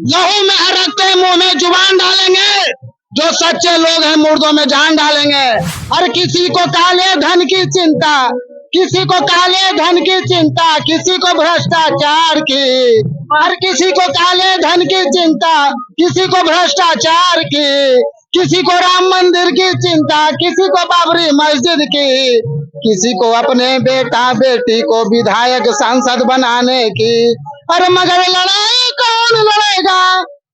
लहू में रखते मुंह में जुबान डालेंगे, जो सच्चे लोग हैं मुर्दों में जान डालेंगे। हर किसी को काले धन की चिंता, किसी को काले धन की चिंता, किसी को भ्रष्टाचार की, हर किसी को काले धन की चिंता, किसी को भ्रष्टाचार की, किसी को राम मंदिर की चिंता, किसी को बाबरी मस्जिद की, किसी को अपने बेटा बेटी को विधायक सांसद बनाने की। अरे मगर लड़ाई कौन लड़ेगा,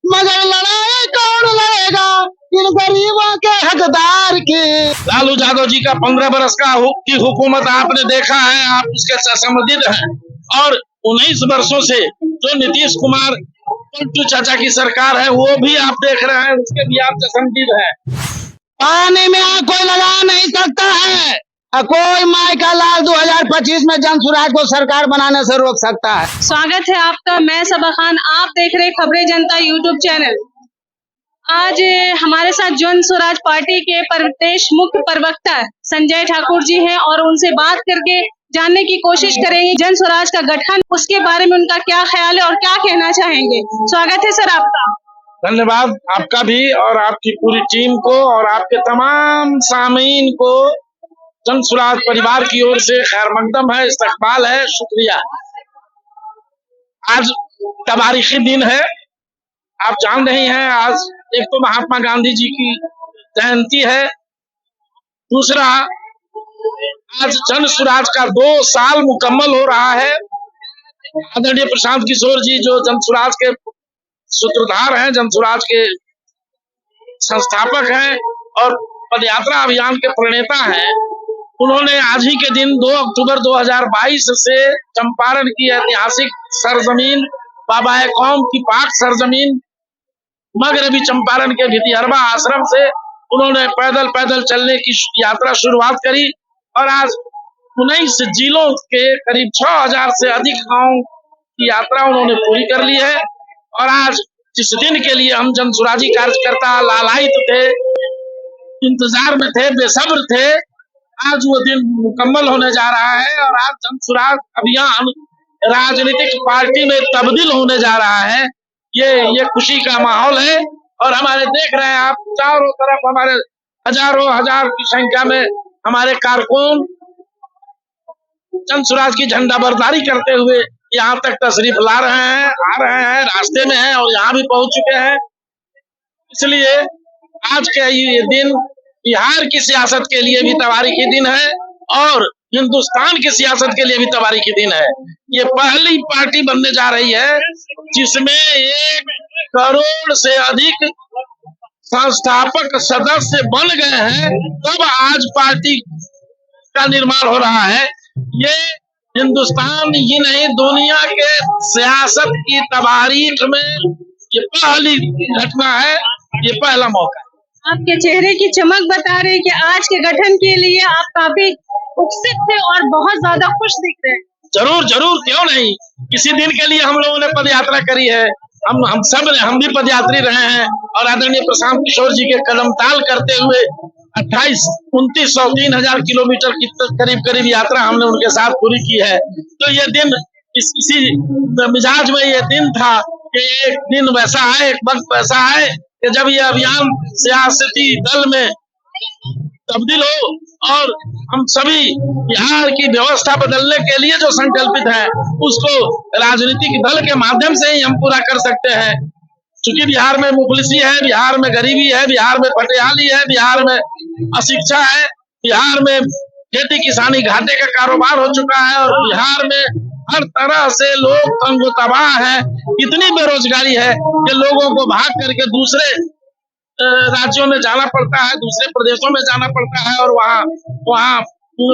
मगर लड़ाई कौन लड़ेगा इन गरीबों के हकदार की। लालू यादव जी का 15 बरस की हुकूमत आपने देखा है, आप उसके संबंधित हैं। और 19 वर्षों से जो नीतीश कुमार पलटू चाचा की सरकार है वो भी आप देख रहे हैं, उसके भी आप संबंधित हैं। पानी में आग कोई लगा नहीं सकता है, कोई माई का लाल 2025 में जनसुराज को सरकार बनाने से रोक सकता है। स्वागत है आपका, मैं सबा खान, आप देख रहे खबरें जनता यूट्यूब चैनल। आज हमारे साथ जन स्वराज पार्टी के प्रदेश मुख्य प्रवक्ता संजय ठाकुर जी हैं और उनसे बात करके जानने की कोशिश करेंगे जन स्वराज का गठन, उसके बारे में उनका क्या ख्याल है और क्या कहना चाहेंगे। स्वागत है सर आपका। धन्यवाद आपका भी और आपकी पूरी टीम को और आपके तमाम सामीन को जन स्वराज परिवार की ओर से खैर मकदम है, इस्तकबाल है, शुक्रिया। आज तारीखी दिन है, आप जान रहे हैं। आज एक तो महात्मा गांधी जी की जयंती है, दूसरा आज जन स्वराज का 2 साल मुकम्मल हो रहा है। आदरणीय प्रशांत किशोर जी जो जन स्वराज के सूत्रधार हैं, जन स्वराज के संस्थापक हैं और पदयात्रा अभियान के प्रणेता हैं, उन्होंने आज ही के दिन 2 अक्टूबर 2022 से चंपारण की ऐतिहासिक सरजमीन, बाबा कौम की पाक सरजमीन मगरबी चंपारण के भितिहरवा आश्रम से उन्होंने पैदल चलने की यात्रा शुरुआत करी और आज 19 जिलों के करीब 6000 से अधिक गांवों की यात्रा उन्होंने पूरी कर ली है। और आज जिस दिन के लिए हम जन स्वराजी कार्यकर्ता लालायित थे, इंतजार में थे, बेसब्र थे, आज वो दिन मुकम्मल होने जा रहा है और आज जन स्वराज अभियान राजनीतिक पार्टी में तब्दील होने जा रहा है। ये खुशी का माहौल है और हमारे देख रहे हैं आप चारों तरफ हमारे हजार की संख्या में हमारे कारकुन जन स्वराज की झंडा बरदारी करते हुए यहाँ तक तशरीफ ला रहे हैं, आ रहे हैं, रास्ते में हैं और यहाँ भी पहुंच चुके हैं। इसलिए आज के ये दिन बिहार की सियासत के लिए भी तवारीखी दिन है और हिंदुस्तान की सियासत के लिए भी तवारीखी दिन है। ये पहली पार्टी बनने जा रही है जिसमें 1 करोड़ से अधिक संस्थापक सदस्य बन गए हैं, तब आज पार्टी का निर्माण हो रहा है। ये हिंदुस्तान ही नहीं दुनिया के सियासत की तवारीख में ये पहली घटना है, ये पहला मौका है। आपके चेहरे की चमक बता रही है कि आज के गठन के लिए आप काफी उत्सुक थे और बहुत ज्यादा खुश दिख रहे हैं। जरूर, क्यों नहीं। किसी दिन के लिए हम लोगों ने पद यात्रा करी है, हम भी पदयात्री रहे हैं और आदरणीय प्रशांत किशोर जी के कदम ताल करते हुए 28-2900-3000 किलोमीटर की करीब यात्रा हमने उनके साथ पूरी की है। तो ये दिन इसी मिजाज में ये दिन था कि एक दिन वैसा है, एक वक्त वैसा है कि जब ये अभियान सियासती दल में तब्दील हो और हम सभी बिहार की व्यवस्था बदलने के लिए जो संकल्पित है उसको राजनीतिक दल के माध्यम से ही हम पूरा कर सकते हैं। चूंकि बिहार में मुफलिसी है, बिहार में गरीबी है, बिहार में पटियाली है, बिहार में अशिक्षा है, बिहार में खेती किसानी घाटे का कारोबार हो चुका है और बिहार में हर तरह से लोग तंग तबाह है। इतनी बेरोजगारी है कि लोगों को भाग करके दूसरे राज्यों में जाना पड़ता है, दूसरे प्रदेशों में जाना पड़ता है और वहाँ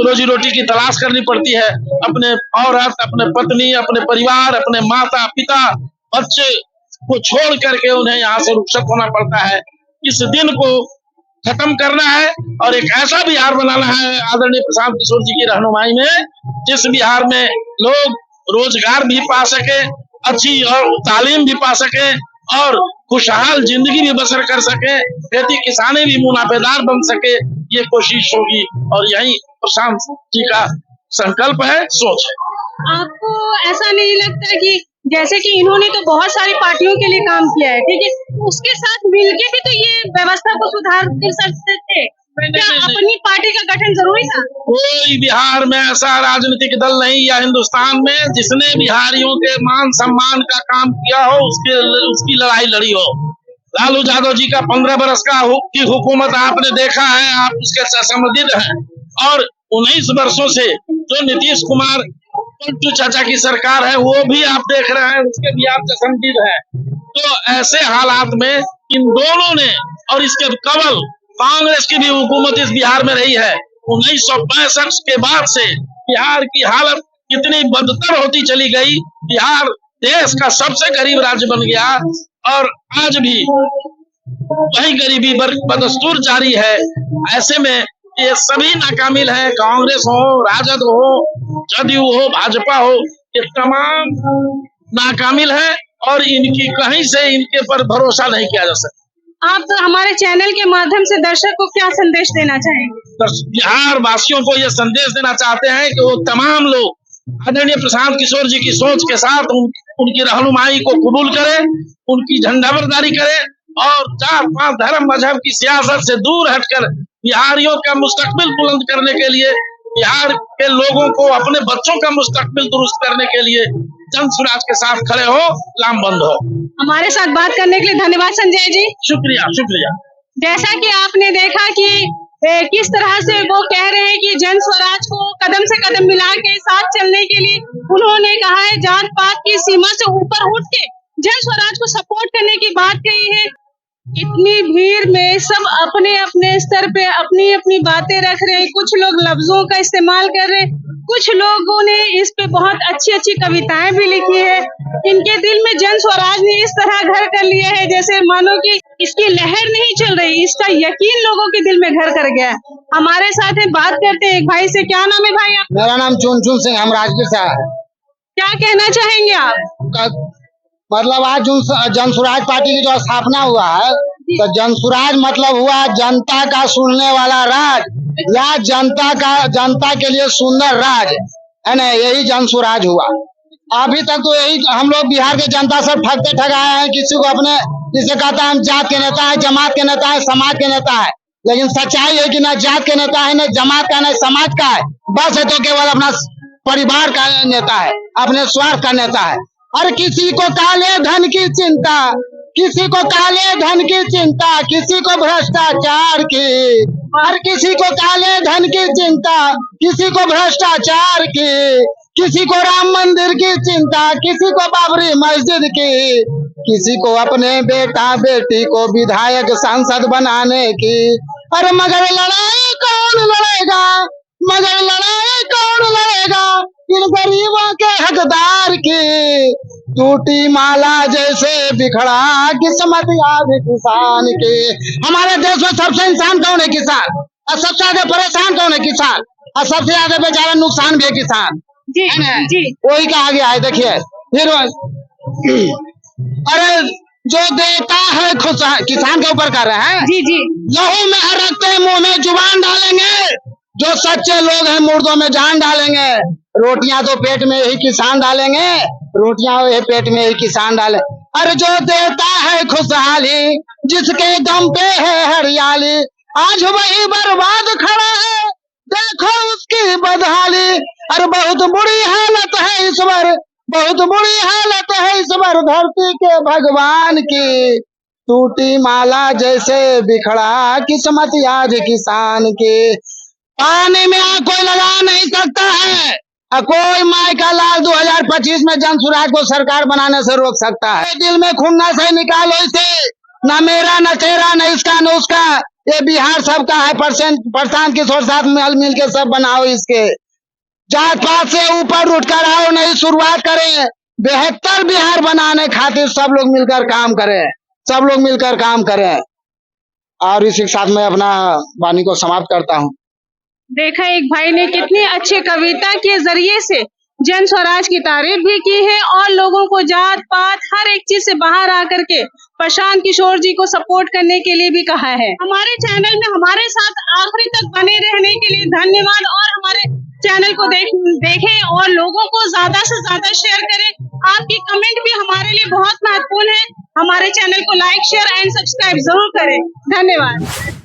रोजी रोटी की तलाश करनी पड़ती है। अपने औरत, अपने पत्नी, अपने परिवार, अपने माता पिता, बच्चे को छोड़ करके उन्हें यहाँ से रुखसत होना पड़ता है। इस दिन को खत्म करना है और एक ऐसा बिहार बनाना है आदरणीय प्रशांत किशोर जी की रहनुमाई में, जिस बिहार में लोग रोजगार भी पा सके, अच्छी और तालीम भी पा सके और खुशहाल जिंदगी भी बसर कर सके, खेती किसानी भी मुनाफेदार बन सके। ये कोशिश होगी और यही प्रशांत जी का संकल्प है, सोच है। आपको ऐसा नहीं लगता कि जैसे कि इन्होंने तो बहुत सारी पार्टियों के लिए काम किया है, ठीक है, उसके साथ मिलके भी तो ये व्यवस्था को सुधार कर सकते थे। क्या अपनी पार्टी का गठन जरूरी था? कोई बिहार में ऐसा राजनीतिक दल नहीं या हिंदुस्तान में जिसने बिहारियों के मान सम्मान का काम किया हो, उसकी लड़ाई लड़ी हो। लालू यादव जी का 15 बरस की हुकूमत आपने देखा है, आप उसके संबंधित हैं। और 19 वर्षों से जो नीतीश कुमार पलटू चाचा की सरकार है, वो भी आप देख रहे हैं, उसके भी आप संबंधित हैं। तो ऐसे हालात में इन दोनों ने, और इसके कबल कांग्रेस की भी हुकूमत इस बिहार में रही है। 1965 के बाद से बिहार की हालत कितनी बदतर होती चली गई। बिहार देश का सबसे गरीब राज्य बन गया और आज भी वही गरीबी बदस्तूर जारी है। ऐसे में ये सभी नाकामिल है, कांग्रेस हो, राजद हो, जदयू हो, भाजपा हो, ये तमाम नाकामिल है और इनकी कहीं से इनके पर भरोसा नहीं किया जा सकता। आप तो हमारे चैनल के माध्यम से दर्शक को क्या संदेश देना चाहेंगे? बिहार वासियों को यह संदेश देना चाहते हैं कि वो तमाम लोग आदरणीय प्रशांत किशोर जी की सोच के साथ उनकी रहनुमाई को कबूल करें, उनकी झंडाबरदारी करें और जात पात धर्म मजहब की सियासत से दूर हटकर बिहारियों का मुस्तकबिल बुलंद करने के लिए, बिहार के लोगों को, अपने बच्चों का मुस्तकबिल दुरुस्त करने के लिए जन स्वराज के साथ खड़े हो, लामबंद हो। हमारे साथ बात करने के लिए धन्यवाद संजय जी। शुक्रिया शुक्रिया। जैसा कि आपने देखा कि किस तरह से वो कह रहे हैं कि जन स्वराज को कदम से कदम मिला के साथ चलने के लिए उन्होंने कहा है, जात पात की सीमा से ऊपर उठ के जन स्वराज को सपोर्ट करने की बात कही है। इतनी भीड़ में सब अपने अपने स्तर पे अपनी अपनी बातें रख रहे हैं, कुछ लोग लफ्जों का इस्तेमाल कर रहे हैं, कुछ लोगों ने इस पे बहुत अच्छी अच्छी कविताएं भी लिखी है। इनके दिल में जन स्वराज ने इस तरह घर कर लिया है जैसे मानो कि इसकी लहर नहीं चल रही, इसका यकीन लोगों के दिल में घर कर गया है। हमारे साथ है, बात करते हैं एक भाई से। क्या नाम है भाई आप? मेरा नाम चुन सिंह, हम राजगीर से आए हैं। क्या कहना चाहेंगे आप? मतलब आज जन स्वराज पार्टी की जो स्थापना हुआ है, तो जन स्वराज मतलब हुआ जनता का सुनने वाला राज या जनता के लिए सुंदर राज है ना, यही जन स्वराज हुआ। अभी तक तो यही हम लोग बिहार के जनता से ठगते ठगाए हैं। किसी को अपने जिसे कहता है हम जात के नेता है, जमात के नेता है, समाज के नेता है, लेकिन सच्चाई है कि न जात के नेता है, न जमात का, न समाज का है, बस है तो केवल अपना परिवार का नेता है, अपने स्वार्थ का नेता है। और किसी को काले धन की चिंता, किसी को काले धन की चिंता, किसी को भ्रष्टाचार की, और किसी को काले धन की चिंता, किसी को भ्रष्टाचार की, किसी को राम मंदिर की चिंता, किसी को बाबरी मस्जिद की, किसी को अपने बेटा बेटी को विधायक सांसद बनाने की। अरे मगर लड़ाई कौन लड़ेगा, मगर लड़ाई कौन लड़ेगा इन गरीबों के हकदार की। टूटी माला जैसे बिखड़ा किस्मत याद किसान की। हमारे देश में सबसे इंसान कौन है? किसान। और सबसे ज्यादा परेशान कौन है? किसान। और सबसे ज्यादा बेचारा नुकसान भी है किसान, जी जी, वही कहा गया है। देखिए फिर अरे जो देता है खुश, किसान के ऊपर कर रहे हैं। जी जी, लहू में रखते मुंह में जुबान डालेंगे, जो सच्चे लोग हैं मुर्दों में जान डालेंगे। रोटियां तो पेट में ही किसान डालेंगे, रोटियां ये पेट में ही किसान डाले। अरे जो देता है खुशहाली, जिसके दम पे है हरियाली, आज वही बर्बाद खड़ा है, देखो उसकी बदहाली। अरे बहुत बुरी हालत है इस बार, बहुत बुरी हालत है इस बार धरती के भगवान की। टूटी माला जैसे बिखड़ा किस्मत आज किसान की। पानी में आग कोई लगा नहीं सकता है, कोई माई का लाल 2025 में जन स्वराज को सरकार बनाने से रोक सकता है। दिल में खून न से निकालो इसे, न मेरा न तेरा न इसका न उसका, ये बिहार सबका है। प्रशांत किशोर साथ मिल के सब बनाओ इसके। जात पात से ऊपर उठकर आओ, नहीं शुरुआत करें बेहतर बिहार बनाने खातिर सब लोग मिलकर काम करें, सब लोग मिलकर काम करें। और इसी के साथ मैं अपना वाणी को समाप्त करता हूँ। देखा एक भाई ने कितनी अच्छी कविता के जरिए से जन स्वराज की तारीफ भी की है और लोगों को जात पात हर एक चीज से बाहर आकर के प्रशांत किशोर जी को सपोर्ट करने के लिए भी कहा है। हमारे चैनल में हमारे साथ आखिरी तक बने रहने के लिए धन्यवाद और हमारे चैनल को देखें और लोगों को ज्यादा से ज्यादा शेयर करें। आपकी कमेंट भी हमारे लिए बहुत महत्वपूर्ण है। हमारे चैनल को लाइक, शेयर एंड सब्सक्राइब जरूर करें। धन्यवाद।